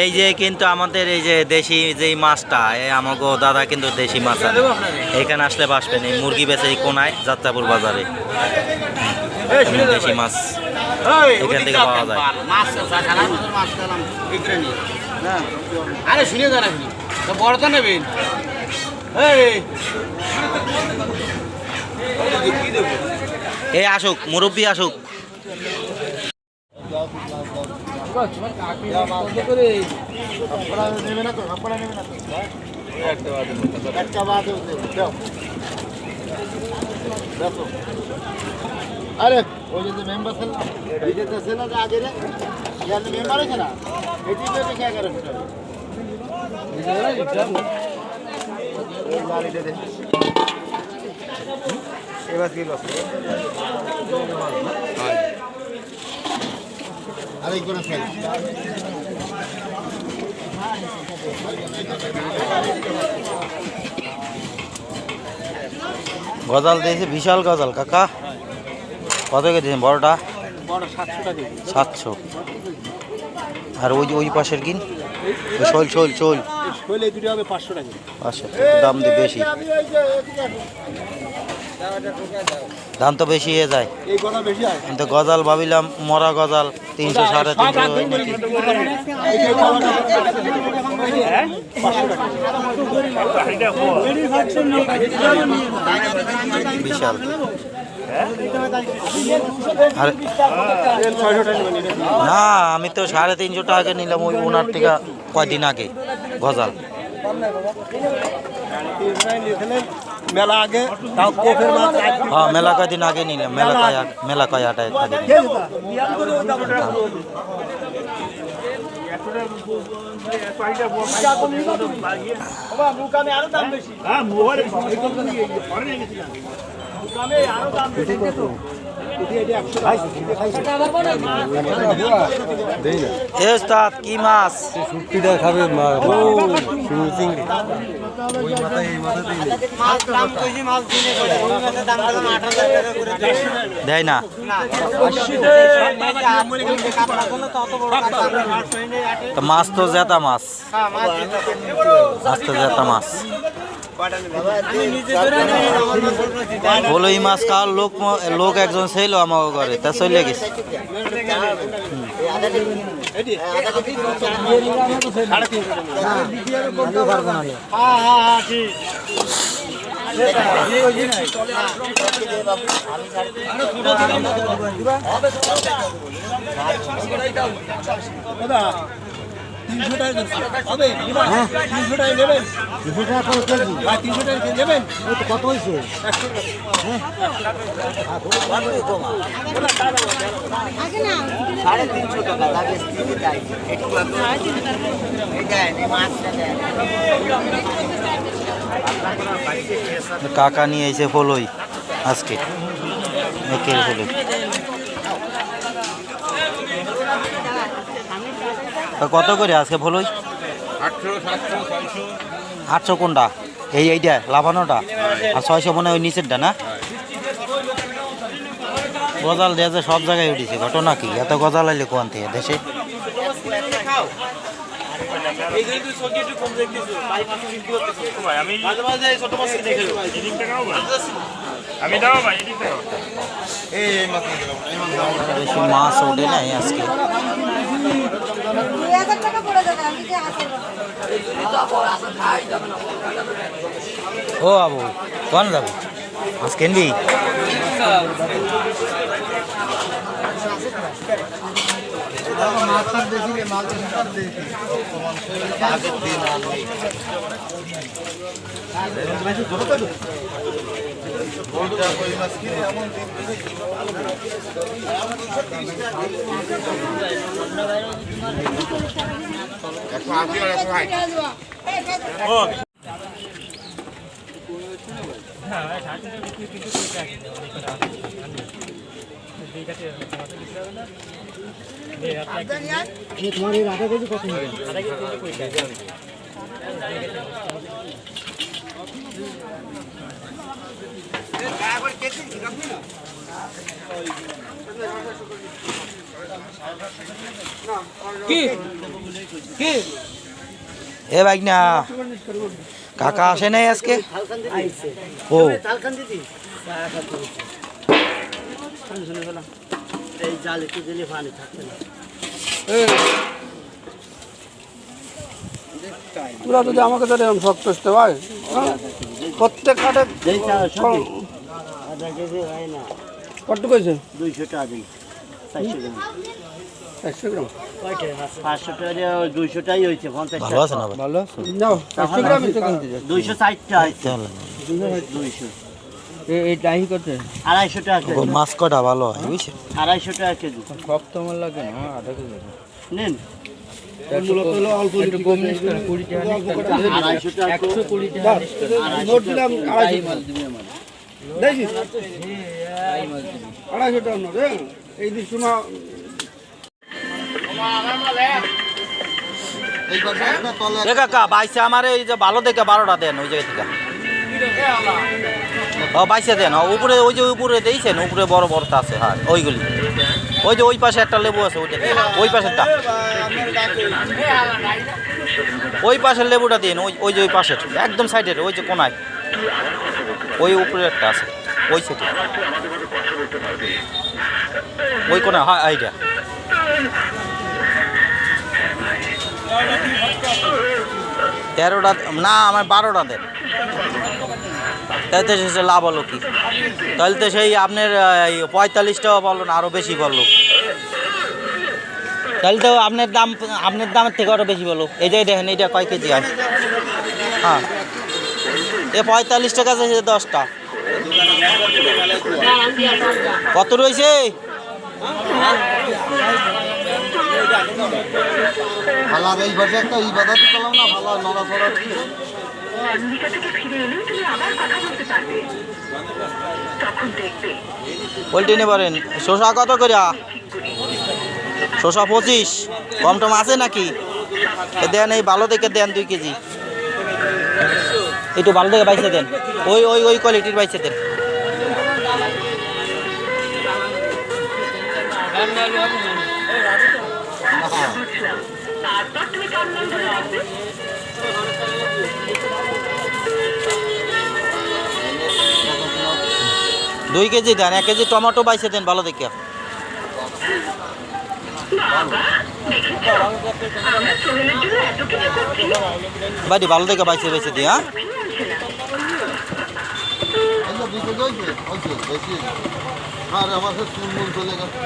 এই যে কিন্তু আমাদের এই যে দেশি যেই মাছটা আমাকে দাদা কিন্তু দেশি মাছ এখানে আসলে বাসবেন এই মুরগি বেচে এই কোনায় যাত্রাপুর বাজারে দেশি মাছ এখান থেকে পাওয়া যায়। আরে শুনে দাঁড়াবি বড়টা নেবেন এই আসুক মুরব্বী আসুক। আরে ওই যে মেম্বার ছিল না বিজেতে ছিল না আগে রে ইয়ার মেম্বার আছে না এটি তো দেখে আগে রে এবার কি লস আরেক কোন ফেল গজাল দিয়েছে বিশাল গজাল কাকা কত দিয়েছেন বড়টা? বড় 700 টাকা 700। আর ওই যে ওই পাশের কিন শোল শোল শোল শোল এই দুটো হবে 500 টাকা। 500 দাম দিয়ে বেশি, দাম তো বেশি হয়ে যায়। এই গজাল বেশি হয় কিন্তু গজাল ভাবিলাম মরা গজাল 300 350 বিশাল। না আমি তো 350 টাকা নিলাম ওই ওনার থেকে কয়দিন আগে গজাল মেলা আগে তাও কোফের মাছ হ্যাঁ মেলা কয়দিন আগে নিলাম মেলা কয় আটা কি মাছ খাবে দেয় না মাছ তো জেতা মাছ, মাছ তো জেতা মাছ। বলই মাছ খাওয়ার লোক একজন ছিল আমার ঘরে তা চলে গেছে। কত হয়েছে কাকা নিয়ে এসে ফলই আজকে একের ফলই কত করে আজকে ফলই? 800 কোনটা? এইটা লাভানোটা আর 600 মনে হয় ওই নিচেরটা না? গজাল দেওয়া যে সব জায়গায় উঠেছে, ঘটনা কি এত গজাল আইলে কোন থেকে দেশে? বেশি মাছ ওঠে নাই আজকে। ও আবু কোন যাবো মাছ কিনবি? তোমার এই আধা কেজি কত হবে? এ ভাই না কাকা আসে নাই আজকে ও এই জাল একটু দিলে পানি থাকছে না। তোরা যদি আমাকে তো এরকম শক্ত আসতে ভাই প্রত্যেক কাঠে আধা কেজি হয় না, কত কইছে 200 টাকা দিই, 400 গ্রাম, 100 গ্রাম 500 টাকা দিয়ে 200 টাই হয়েছে, 50 ভালো আছে না ভাই? ভালো আছে নাও 100 গ্রাম এটা কিনতে যাচ্ছে 260 টাকা হয়েছে, তাহলে 200, এই ডাহি করতে 250 টাকা ও কেজি, মাছ কটা ভালো হয় বুঝছেন 250 টাকা কেজি সব তো আমার লাগে না আধা কেজি নেন, একটু কম নিস কেন 20 টাকা নিস কেন 250 টাকা 120 টাকা নিস কেন নোট দিলাম 250 মাল দিবি আমার দেখিস 250 টাকা নোট এই দিন শোনা এ কাকা বাইসে আমার এই যে ভালো দেখে 12টা দেন ওই জায়গা থেকে ও বাইসে দেন উপরে ওই যে উপরে দিয়েছেন উপরে বড় বড়টা আছে হ্যাঁ ওইগুলি ওই যে ওই পাশে একটা লেবু আছে ওইটা দিন ওই পাশেরটা ওই পাশের লেবুটা দিন ওই ওই যে ওই পাশের একদম সাইডের ওই যে কোনায় ওই উপরে একটা আছে ওই সাইডে ওই কোনায় হ্যাঁ এইটা তেরোটা না আমার 12টা দেন তাই তো সে লাভ হলো কি তাহলে তো সেই আপনার 45 টাকা বললো না আরও বেশি বললো তাহলে তো আপনার দামের থেকে আরও বেশি বলো এই যে দেখেন এইটা কয় কেজি হয় হ্যাঁ এ 45 টাকা আছে 10টা কত রয়েছে ভালো এই বছর একটা ই বাজাতে পেলাম না, ভালো নড়াচড়া পোলট্রি নিয়ে পারেন শসা কত করে শসা 25 কম টম আছে নাকি দেন এই ভালো দেখে দেন 2 কেজি একটু ভালো দেখে বাইসে দেন ওই ওই ওই কোয়ালিটির বাইসে দেন দুই কেজি দেন 1 কেজি টমেটো বাইসে দেন ভালো দেখে বাড়ি ভালো দেখে বাইসে বাইসে দিই হ্যাঁ আমার চুনমুন চলে গেছে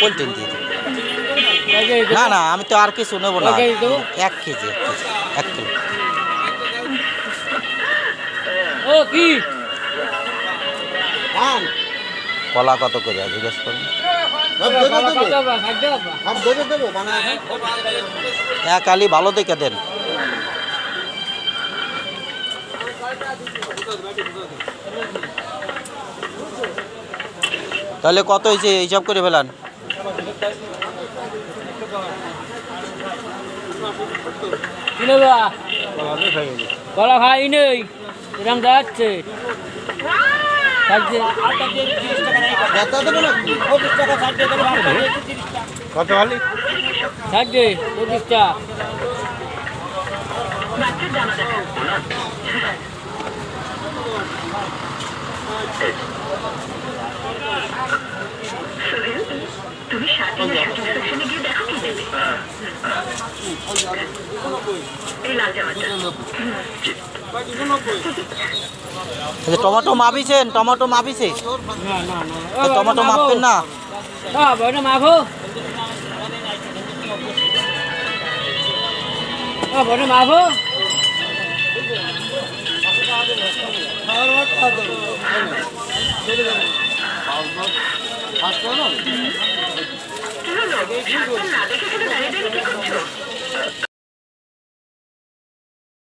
পোলট্রি দিয়ে দিন। না না আমি তো আর কিছু নেবো না 1 কেজি 1 কিলো ও কি কলা কত করে জিজ্ঞেস করুন এক আলি ভালো দেখে দেন তাহলে কত হয়েছে হিসাব করে ফেলান কলা খাই নেই এরকম যাচ্ছে কত হলি থাকবে 25টা তুমি শার্টিংয়ের শুটিং সেকশনে গিয়ে দেখো কি দেবে এই লাল জামাটা টমেটো মাপিছেন টমেটো মাপিছে টমেটো মাপবেন না বড় মাখো বড় মাখো না দেখে শুধু দাঁড়িয়ে দাঁড়িয়ে কি করছো